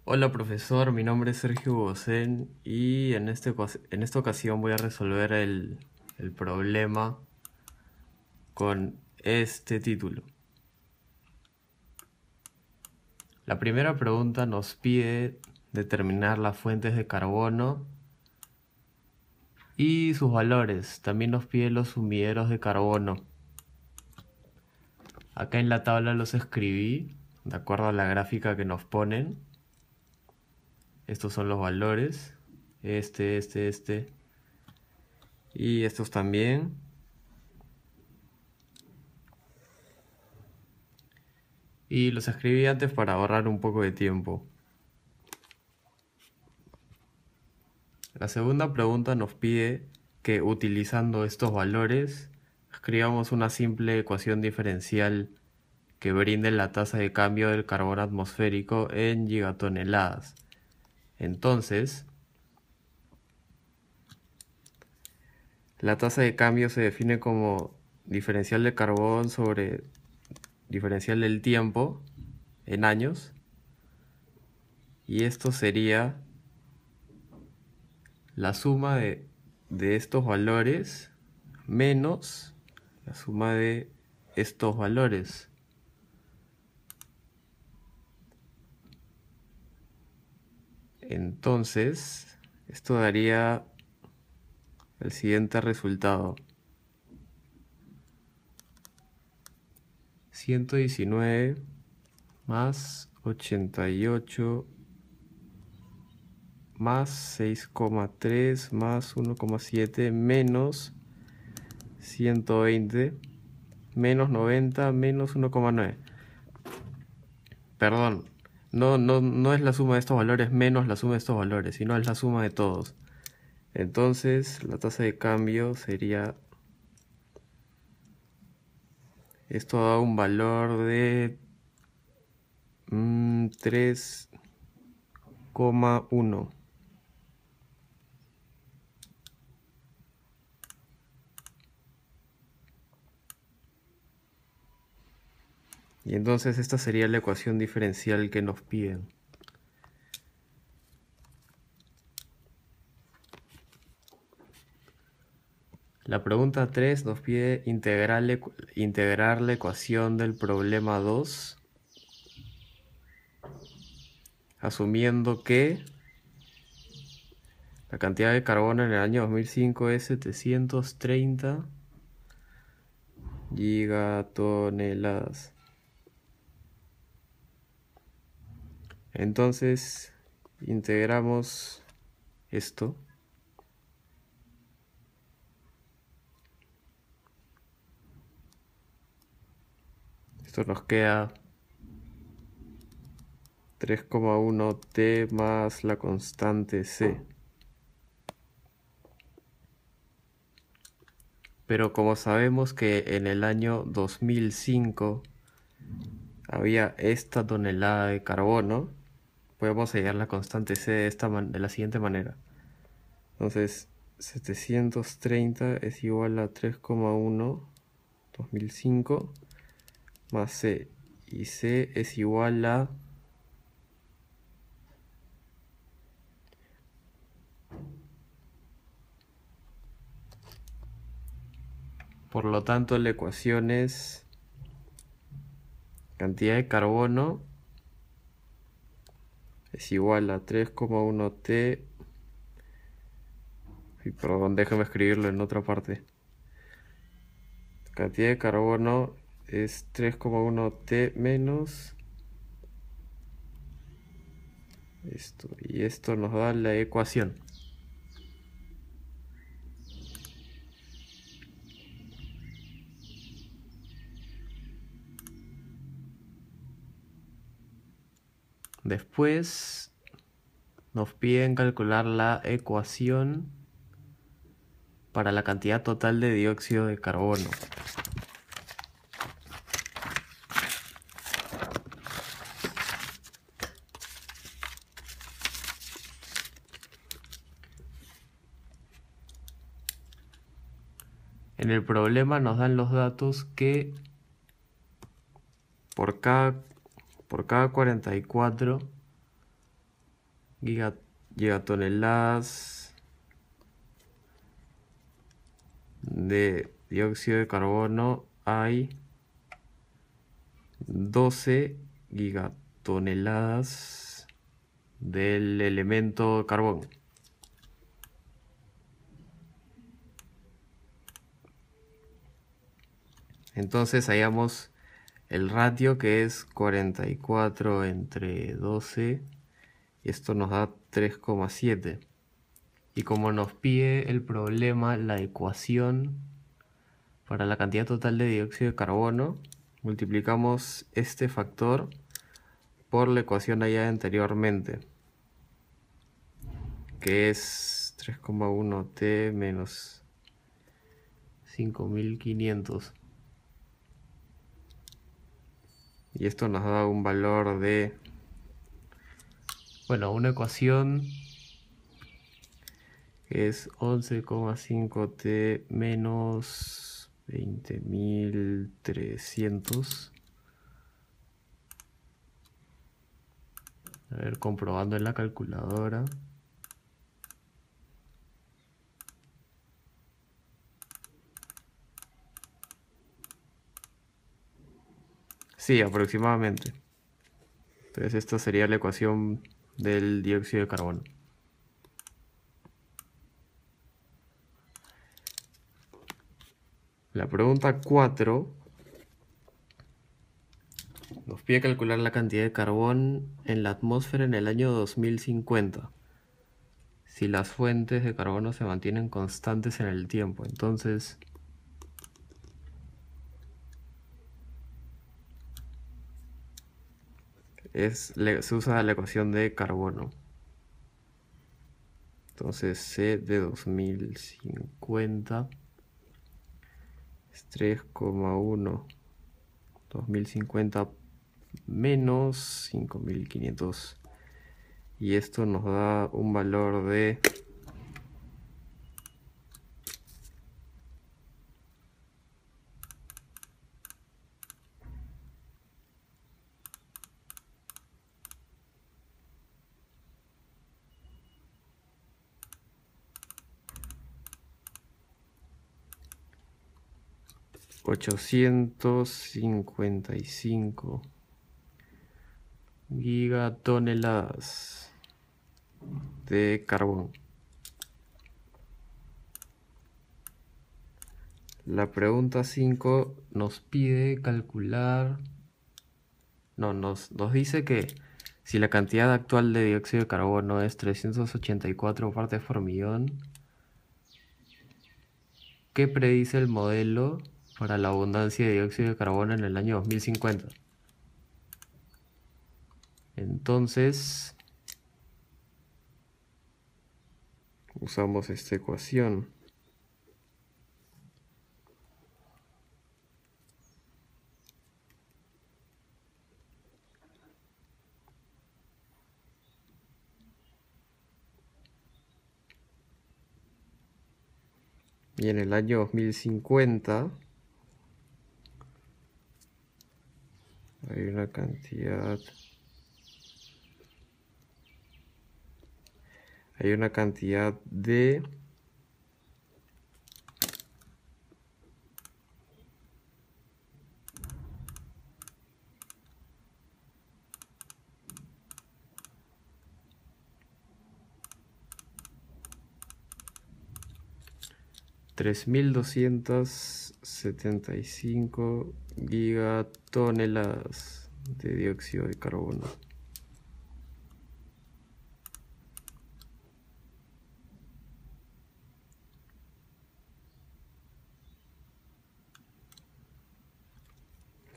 Hola profesor, mi nombre es Sergio Bosén y en esta ocasión voy a resolver el problema con este título. La primera pregunta nos pide determinar las fuentes de carbono y sus valores. También nos pide los sumideros de carbono. Acá en la tabla los escribí de acuerdo a la gráfica que nos ponen. Estos son los valores. Este. Y estos también. Y los escribí antes para ahorrar un poco de tiempo. La segunda pregunta nos pide que utilizando estos valores escribamos una simple ecuación diferencial que brinde la tasa de cambio del carbono atmosférico en gigatoneladas. Entonces, la tasa de cambio se define como diferencial de carbón sobre diferencial del tiempo en años, y esto sería la suma de estos valores menos la suma de estos valores. Entonces, esto daría el siguiente resultado: 119 más 88 más 6,3 más 1,7 menos 120 menos 90 menos 1,9. Perdón, no es la suma de estos valores menos la suma de estos valores, sino es la suma de todos. Entonces la tasa de cambio sería, esto da un valor de 3,1. Y entonces esta sería la ecuación diferencial que nos piden. La pregunta 3 nos pide integrar la ecuación del problema 2, asumiendo que la cantidad de carbono en el año 2005 es 730 gigatoneladas. Entonces integramos esto. Esto nos queda 3,1 T más la constante C. Pero como sabemos que en el año 2005 había esta tonelada de carbono, podemos hallar la constante C de la siguiente manera. Entonces 730 es igual a 3,1 2005 más C, y C es igual a por lo tanto la ecuación es cantidad de carbono es igual a 3,1 T. Perdón, déjame escribirlo en otra parte. Cantidad de carbono es 3,1 T menos esto, y esto nos da la ecuación. Después nos piden calcular la ecuación para la cantidad total de dióxido de carbono. En el problema nos dan los datos que por cada 44 gigatoneladas de dióxido de carbono hay 12 gigatoneladas del elemento carbón. Entonces hallamos el ratio, que es 44 entre 12, y esto nos da 3,7. Y como nos pide el problema la ecuación para la cantidad total de dióxido de carbono, multiplicamos este factor por la ecuación hallada anteriormente, que es 3,1 T menos 5500. Y esto nos da un valor de, bueno, una ecuación que es 11,5 T menos 20.300. A ver, comprobando en la calculadora. Sí, aproximadamente. Entonces esta sería la ecuación del dióxido de carbono. La pregunta 4 nos pide calcular la cantidad de carbón en la atmósfera en el año 2050, si las fuentes de carbono se mantienen constantes en el tiempo. Entonces, se usa la ecuación de carbono. Entonces C de 2050 es 3,1 2050 menos 5500, y esto nos da un valor de 855 gigatoneladas de carbón. La pregunta 5 nos pide calcular, nos dice que si la cantidad actual de dióxido de carbono es 384 partes por millón, ¿qué predice el modelo para la abundancia de dióxido de carbono en el año 2050? Entonces, usamos esta ecuación. Y en el año 2050 hay una cantidad de 3.275 gigatoneladas de dióxido de carbono.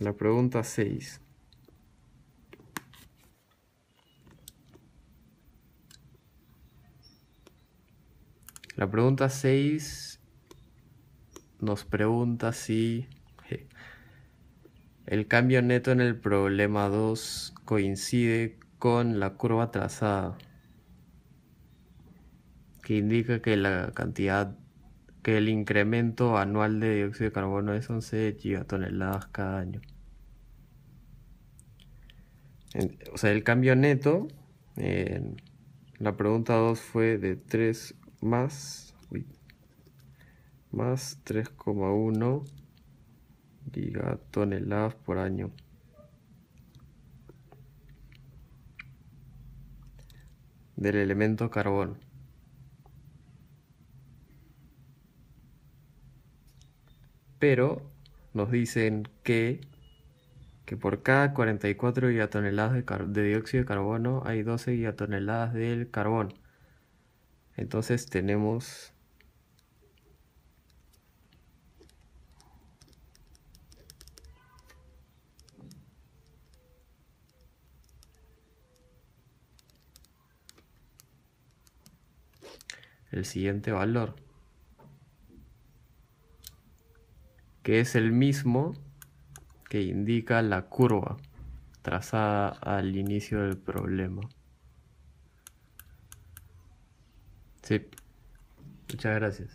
La pregunta 6. La pregunta 6 nos pregunta si el cambio neto en el problema 2 coincide con la curva trazada, que indica que el incremento anual de dióxido de carbono es 11 gigatoneladas cada año. O sea, el cambio neto La pregunta 2 fue de 3 más 3,1 gigatoneladas por año. Del elemento carbono. Pero nos dicen que por cada 44 gigatoneladas de dióxido de carbono hay 12 gigatoneladas del carbón. Entonces tenemos el siguiente valor, que es el mismo que indica la curva trazada al inicio del problema. Sí, muchas gracias.